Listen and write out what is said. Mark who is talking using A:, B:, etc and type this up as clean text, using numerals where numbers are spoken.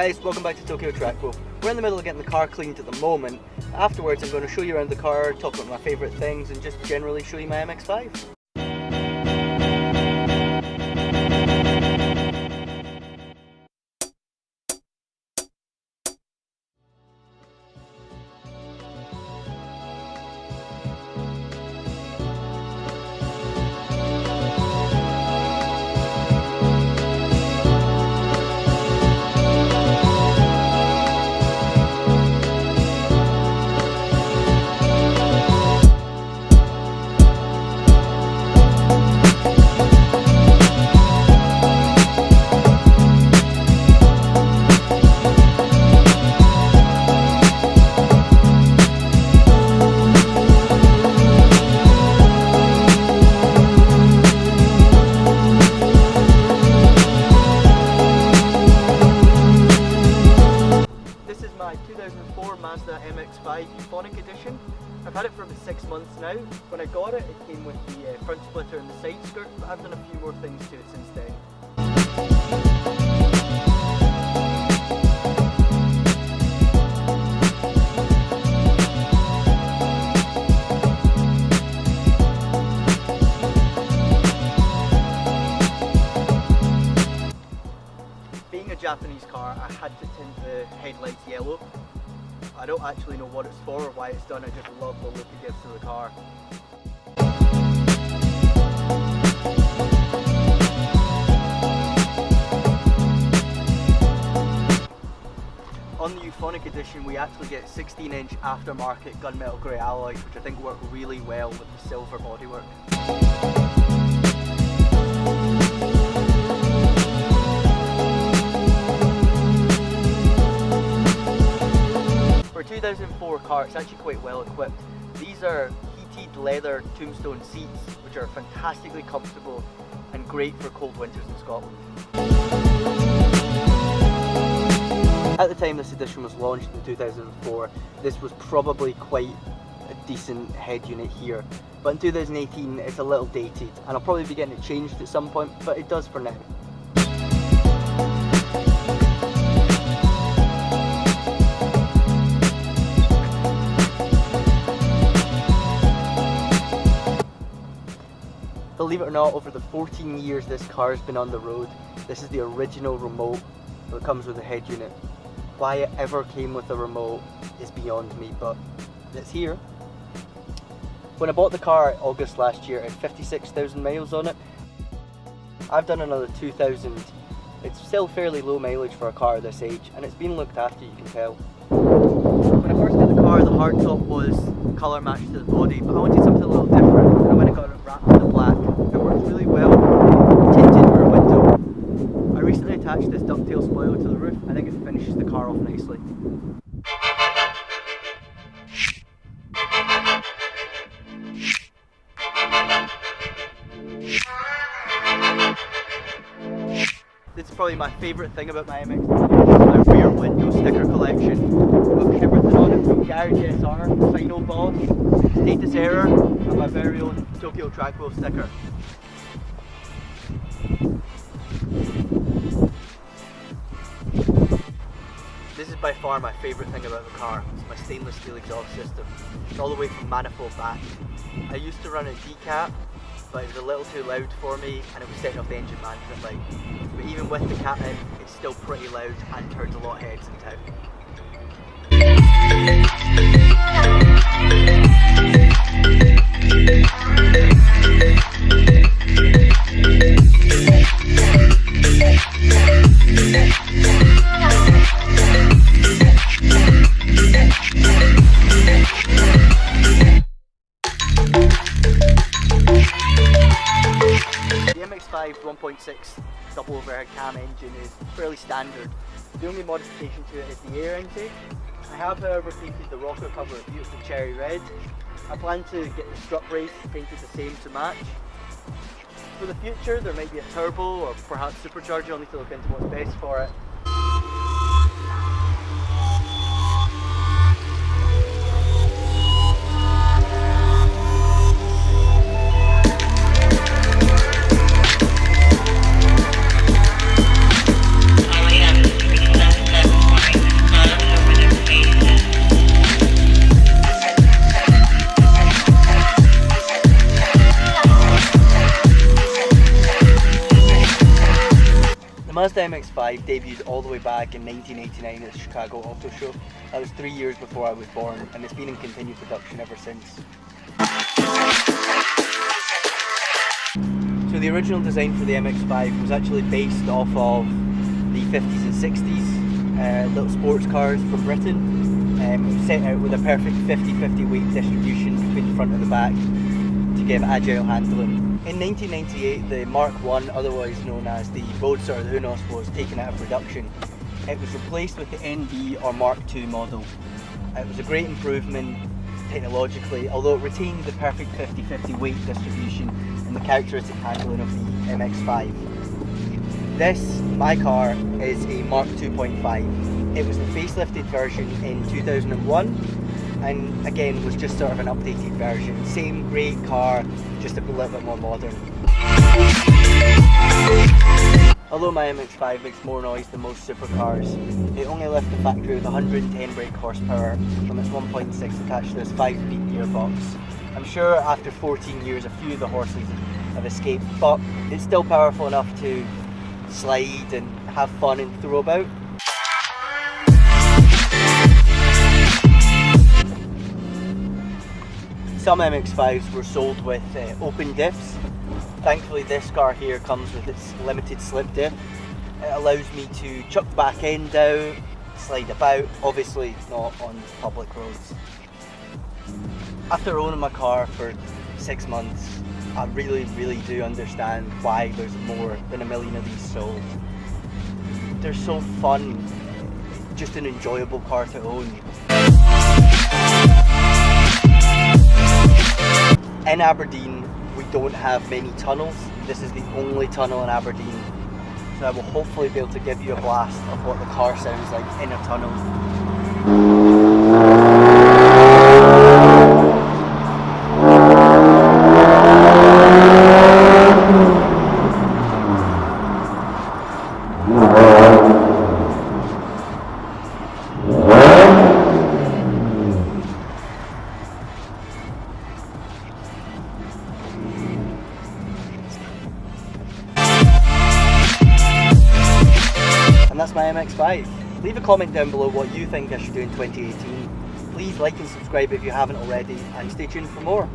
A: guys, welcome back to Tokyo Trackbro. We're in the middle of getting the car cleaned at the moment. Afterwards I'm going to show you around the car, talk about my favourite things and just generally show you my MX5. My 2004 Mazda MX5 Euphonic Edition. I've had it for about 6 months now. When I got it, it came with the front splitter and the side skirt, but I've done a few more things to it since then. Being a Japanese car, I had to tint the headlights yellow. I don't actually know what it's for or why it's done, I just love the look it gives to the car. On the Euphonic Edition we actually get 16-inch aftermarket gunmetal grey alloys, which I think work really well with the silver bodywork. For a 2004 car, it's actually quite well equipped. These are heated leather tombstone seats, which are fantastically comfortable and great for cold winters in Scotland. At the time this edition was launched in 2004, this was probably quite a decent head unit here. But in 2018 it's a little dated, and I'll probably be getting it changed at some point, but it does for now. Believe it or not, over the 14 years this car has been on the road, this is the original remote that comes with the head unit. Why it ever came with a remote is beyond me, but it's here. When I bought the car August last year, it had 56,000 miles on it. I've done another 2,000. It's still fairly low mileage for a car this age, and it's been looked after, you can tell. When I first got the car, the hardtop was colour matched to the body, but I wanted something a little different, and I went and got it wrapped in the black. It works really well, tinted rear window. I recently attached this ducktail spoiler to the roof. I think it finishes the car off nicely. This is probably my favourite thing about my MX5, my rear window sticker collection. I've got everything on it from Garage SR, Final Boss, Status Error, and my very own Tokyo Trackbro sticker. This is by far my favourite thing about the car. It's my stainless steel exhaust system. It's all the way from manifold back. I used to run a decap, but it was a little too loud for me and it was setting off the engine management light. But even with the cap in, it's still pretty loud and turns a lot of heads in town. The MX5 1.6 double overhead cam engine is fairly standard. The only modification to it is the air intake. I have however painted the rocker cover a beautiful cherry red. I plan to get the strut brace painted the same to match. For the future there might be a turbo or perhaps supercharger. I'll need to look into what's best for it. Mazda MX5 debuted all the way back in 1989 at the Chicago Auto Show. That was 3 years before I was born, and it's been in continued production ever since. So the original design for the MX5 was actually based off of the 50s and 60s little sports cars from Britain. It was set out with a perfect 50-50 weight distribution between the front and the back to give agile handling. In 1998, the Mark I, otherwise known as the Roadster or the Unos, was taken out of production. It was replaced with the NB or Mark II model. It was a great improvement technologically, although it retained the perfect 50-50 weight distribution and the characteristic handling of the MX5. This, my car, is a Mark 2.5. It was the facelifted version in 2001. And again was just sort of an updated version. Same great car, just a little bit more modern. Although my MX5 makes more noise than most supercars, it only left the factory with 110 brake horsepower from its 1.6 attached to this 5-speed gearbox. I'm sure after 14 years a few of the horses have escaped, but it's still powerful enough to slide and have fun and throw about. Some MX5s were sold with open diffs. Thankfully this car here comes with its limited slip diff. It allows me to chuck the back end out, slide about, obviously not on public roads. After owning my car for 6 months, I really do understand why there's more than 1 million of these sold. They're so fun, just an enjoyable car to own. In Aberdeen, we don't have many tunnels. This is the only tunnel in Aberdeen. So I will hopefully be able to give you a blast of what the car sounds like in a tunnel. That's my MX5. Leave a comment down below what you think I should do in 2018. Please like and subscribe if you haven't already, and stay tuned for more.